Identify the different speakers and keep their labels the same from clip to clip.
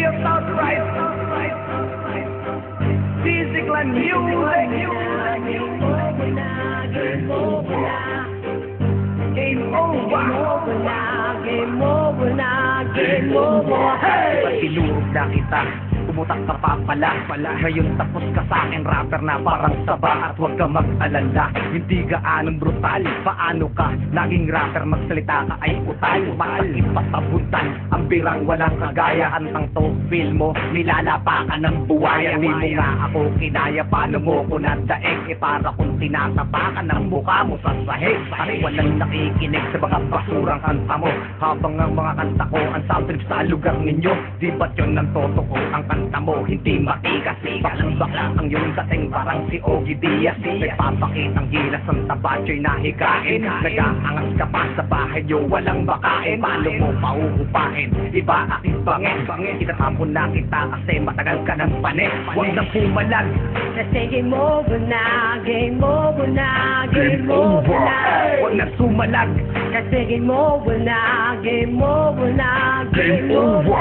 Speaker 1: Real South Right. Physical and music. Game over. Game over. Hey! Tinurog na kita, pumutak ka pa pala. Ngayon tapos ka sa akin, rapper na parang saba. At huwag ka mag-alala, hindi gaanong brutal. Paano ka naging rapper, magsalita ka ay utal. Masakit patabuntan, ang birang walang kagaya. Antang to, feel mo, nilalapa ka ng buwaya. Di mo nga ako kinaya, paano mo ko nadaig? Para kung tinatapakan ng mukha mo sa sahig. At walang nakikinig sa mga basurang kanta mo. Habang ang mga kanta ko, ang sound trip sa lugar ninyo. Di ba't yun ang totoo? Ang kanta mo, hindi matikas. Baklang-bakla ang iyong dating parang si Ogie Diaz. Nagpapakitang gilas ang tabatyo'y nahigain. Nag-aangas ka pa sa bahay nyo, walang bakain. Paano mo pauupahin? Iba aking bangin. Itatapon na kita kasi matagal ka ng panis. Huwag nang pumalag,
Speaker 2: kasi game over na, game over na, game over na.
Speaker 1: Huwag nang sumalag,
Speaker 2: kasi game over na, game over na, game over.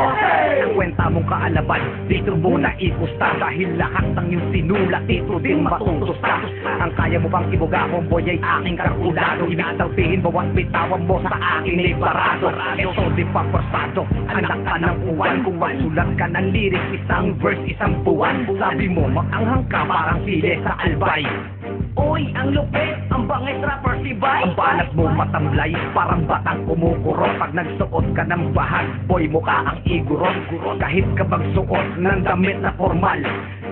Speaker 1: Ang kwenta mong kaalaban, dito mo na ikusta. Dahil lahat ng iyong sinulat, dito din matutusta. Ang kaya mo bang ibuga kung boy ay aking kalkulado. Ibig sabihin bawat bitawan mo sa aking libarado. Ito di pa forsado, anak ka ng uwan. Kung magsulat ka ng lyrics, isang verse, isang buwan. Sabi mo, maanghang ka parang sili sa albay. Uy, ang lupit, ang bangis rapper si Bay. Ang banat mo matamlay, parang batang kumukurot. Pag nagsuot ka ng bahag, boy mukha ang igurot. Kahit ka magsuot ng damit na formal,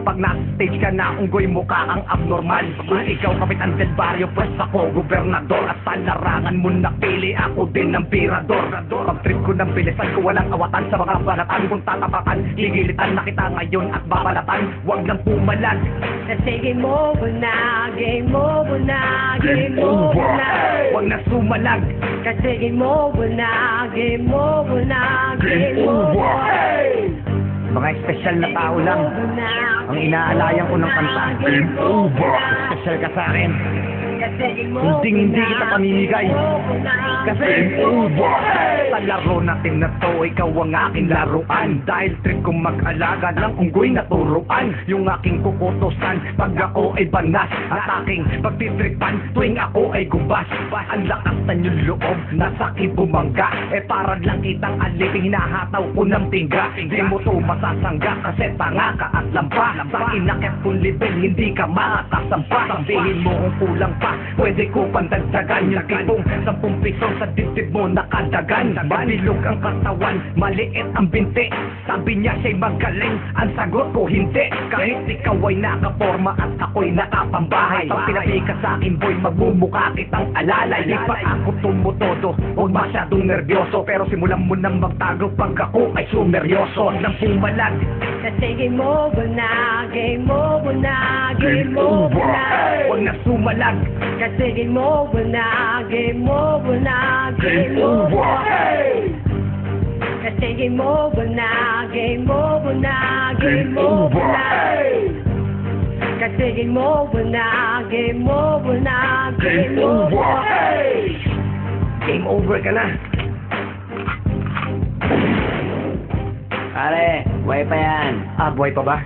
Speaker 1: pag nasa-stage ka na, unggoy mukha ang abnormal. Kung ikaw kapitan del barrio, pues ako gobernador. At sa larangan mo napili, ako din ng pirador. Pag trip ko ng bilisan ko, walang awatan sa mga balatan. Kung tatapakan, gigilitan na kita ngayon at babalatan. Huwag lang pumalag,
Speaker 2: kasi game over na, game over na, game over na.
Speaker 1: huwag na sumalag,
Speaker 2: kasi game over na, game over na, game over.
Speaker 1: mga espesyal na tao lang ang inaalayan ko ng kanta.
Speaker 2: Game over.
Speaker 1: Espesyal ka sa akin,
Speaker 2: Hindi
Speaker 1: kita pamimigay. Kasi sa laro natin na to, ikaw ang aking laruan. Dahil trip kong mag-alaga ng unggoy na turuan. Yung aking kukutusan pag ako ay banas. At aking pagtitripan tuwing ako ay gumbas. Ang lakas na yung loob, nasa bumangga. Para lang kitang alipin, hinahataw ko ng tingga. Di mo to masasangga kasi tanga ka at lampa. Sa inakit kong level, hindi ka makakasampa. Sabihin mo kung kulang pa, pwede ko pandagdagan. Yung tipong 10 piso sa dibdib mo nakadagan. Mabilog ang katawan, maliit ang binti. Sabi niya siya'y magaling, ang sagot ko hindi. Kahit ikaw ay nakaporma at ako'y nakapambahay. Pag pinabi ka sa akin boy, magmumukha kitang alalay. Di pa ako tumutodo, huwag masyadong nervyoso. Pero simulan mo nang magtago pag ako ay sumeryoso. Huwag nang pumalag,
Speaker 2: kasi game over na, game over na, game over na.
Speaker 1: huwag na sumalag,
Speaker 2: kasi game over na, game over na, game over. Kasi game over na, game over na, game over na. Kasi game over na, game over na, game over.
Speaker 1: game over ka na.
Speaker 3: Pare, buhay pa yan.
Speaker 1: Buhay pa ba?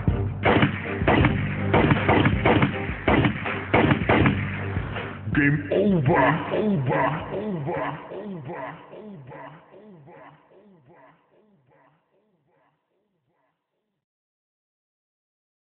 Speaker 4: Game over.